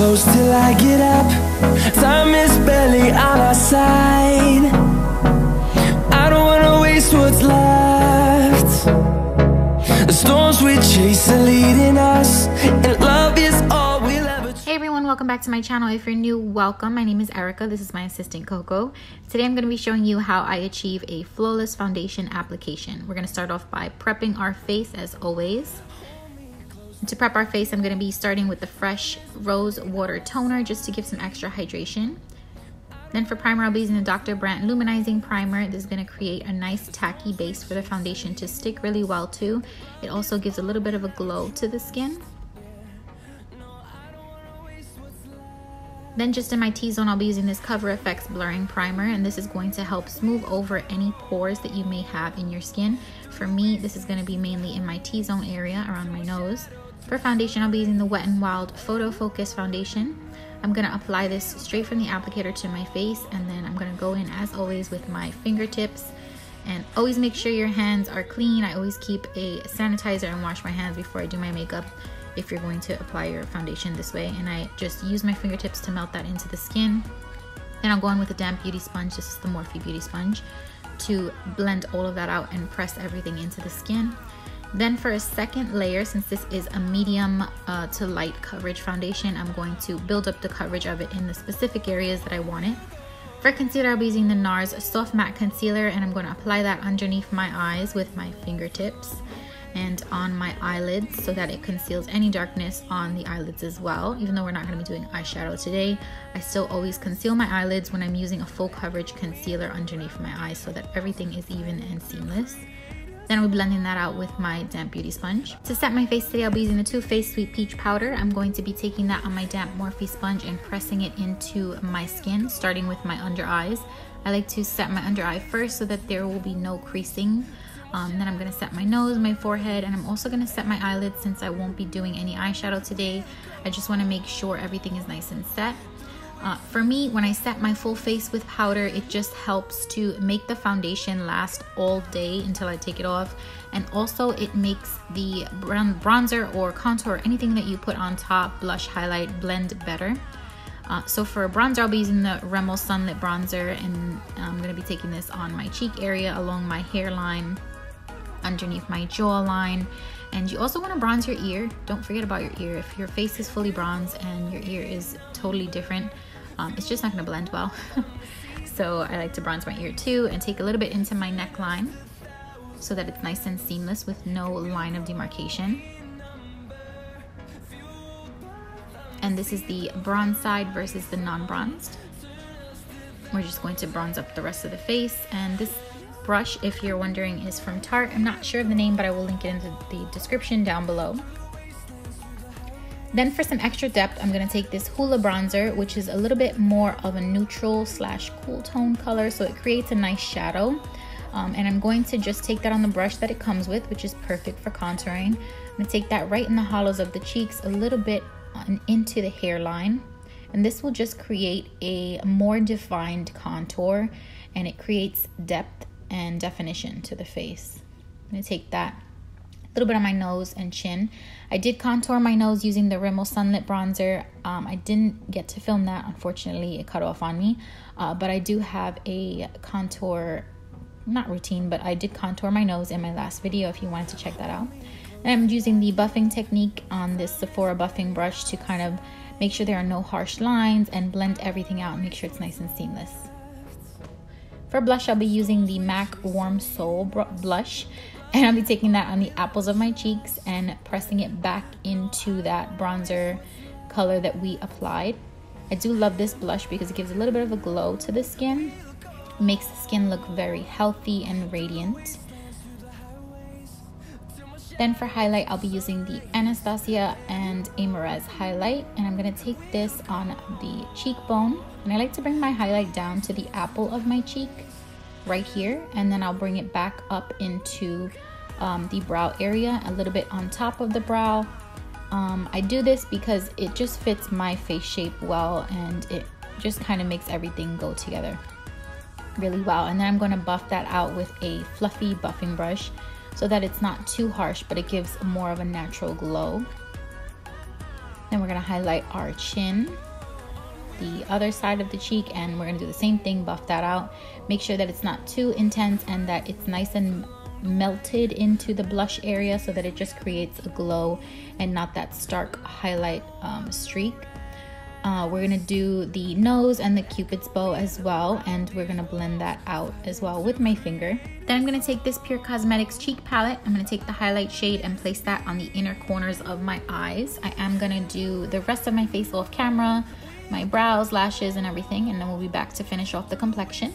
close till I get up. Time is barely on our side. I don't wanna waste what's left. The storms we chase are leading us, and love is all we'll ever. Hey everyone, welcome back to my channel. If you're new, welcome. My name is Erica. This is my assistant Coco. Today I'm going to be showing you how I achieve a flawless foundation application. We're going to start off by prepping our face as always. To prep our face, I'm going to be starting with the Fresh Rose Water Toner just to give some extra hydration. Then for primer, I'll be using the Dr. Brandt Luminizing Primer. This is going to create a nice tacky base for the foundation to stick really well to. It also gives a little bit of a glow to the skin. Then just in my T-zone, I'll be using this Cover FX Blurring Primer, and this is going to help smooth over any pores that you may have in your skin. For me, this is going to be mainly in my T-zone area around my nose. For foundation, I'll be using the Wet n Wild Photo Focus Foundation. I'm going to apply this straight from the applicator to my face, and then I'm going to go in as always with my fingertips. And always make sure your hands are clean. I always keep a sanitizer and wash my hands before I do my makeup if you're going to apply your foundation this way. And I just use my fingertips to melt that into the skin. Then I'll go in with a damp beauty sponge. This is the Morphe Beauty Sponge, to blend all of that out and press everything into the skin. Then for a second layer, since this is a medium to light coverage foundation, I'm going to build up the coverage of it in the specific areas that I want it. For concealer, I'll be using the NARS Soft Matte Concealer, and I'm going to apply that underneath my eyes with my fingertips and on my eyelids so that it conceals any darkness on the eyelids as well. Even though we're not going to be doing eyeshadow today, I still always conceal my eyelids when I'm using a full coverage concealer underneath my eyes so that everything is even and seamless. Then I'll be blending that out with my damp beauty sponge. To set my face today, I'll be using the Too Faced Sweet Peach Powder. I'm going to be taking that on my damp Morphe sponge and pressing it into my skin, starting with my under eyes. I like to set my under eye first so that there will be no creasing. Then I'm going to set my nose, my forehead, and I'm also going to set my eyelids since I won't be doing any eyeshadow today. I just want to make sure everything is nice and set. For me, when I set my full face with powder, it just helps to make the foundation last all day until I take it off. And also it makes the bronzer or contour, or anything that you put on top, blush, highlight, blend better. So for bronzer, I'll be using the Rimmel Sunlit Bronzer, and I'm going to be taking this on my cheek area, along my hairline, underneath my jawline. And you also want to bronze your ear. Don't forget about your ear. If your face is fully bronzed and your ear is totally different, it's just not going to blend well. So I like to bronze my ear too, and take a little bit into my neckline so that it's nice and seamless with no line of demarcation. And this is the bronze side versus the non-bronzed. We're just going to bronze up the rest of the face. And this brush, if you're wondering, is from Tarte. I'm not sure of the name, but I will link it in the description down below. Then for some extra depth, I'm going to take this Hula bronzer, which is a little bit more of a neutral slash cool tone color, so it creates a nice shadow. And I'm going to just take that on the brush that it comes with, which is perfect for contouring. I'm going to take that right in the hollows of the cheeks, a little bit into the hairline. And this will just create a more defined contour, and it creates depth and definition to the face. I'm going to take that a little bit on my nose and chin. I did contour my nose using the Rimmel Sunlit Bronzer. I didn't get to film that, unfortunately. It cut off on me. But I do have a contour, not routine, but I did contour my nose in my last video if you wanted to check that out. And I'm using the buffing technique on this Sephora buffing brush to kind of make sure there are no harsh lines and blend everything out and make sure it's nice and seamless. For blush, I'll be using the MAC Warm Soul blush, and I'll be taking that on the apples of my cheeks and pressing it back into that bronzer color that we applied. I do love this blush because it gives a little bit of a glow to the skin. It makes the skin look very healthy and radiant. Then for highlight, I'll be using the Anastasia and amrezy highlight, and I'm going to take this on the cheekbone, and I like to bring my highlight down to the apple of my cheek right here, and then I'll bring it back up into the brow area, a little bit on top of the brow. I do this because it just fits my face shape well, and it just kind of makes everything go together really well. And then I'm going to buff that out with a fluffy buffing brush so that it's not too harsh, but it gives more of a natural glow. Then we're gonna highlight our chin, the other side of the cheek, and we're gonna do the same thing, buff that out. Make sure that it's not too intense and that it's nice and melted into the blush area so that it just creates a glow and not that stark highlight streak. We're gonna do the nose and the cupid's bow as well, and we're gonna blend that out as well with my finger. Then I'm gonna take this Pure Cosmetics cheek palette. I'm gonna take the highlight shade and place that on the inner corners of my eyes. I am gonna do the rest of my face off camera, my brows, lashes, and everything, and then we'll be back to finish off the complexion.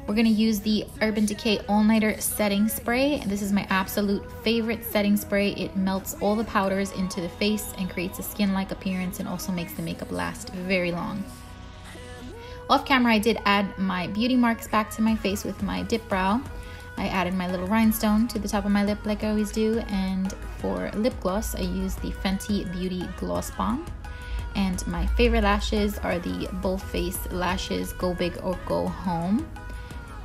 We're gonna use the Urban Decay All Nighter Setting Spray. This is my absolute favorite setting spray. It melts all the powders into the face and creates a skin-like appearance and also makes the makeup last very long. Off camera, I did add my beauty marks back to my face with my dip brow. I added my little rhinestone to the top of my lip like I always do, and for lip gloss, I used the Fenty Beauty Gloss Bomb. And my favorite lashes are the Bold Face Lashes Go Big or Go Home.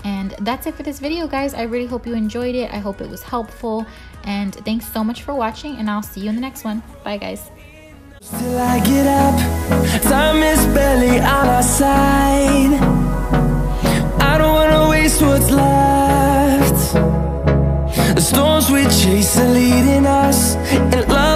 And that's it for this video, guys. I really hope you enjoyed it. I hope it was helpful, and thanks so much for watching, and I'll see you in the next one. Bye, guys. Till I get up, time is barely on our side. I don't wanna waste what's left. The storms we chase are leading us, and love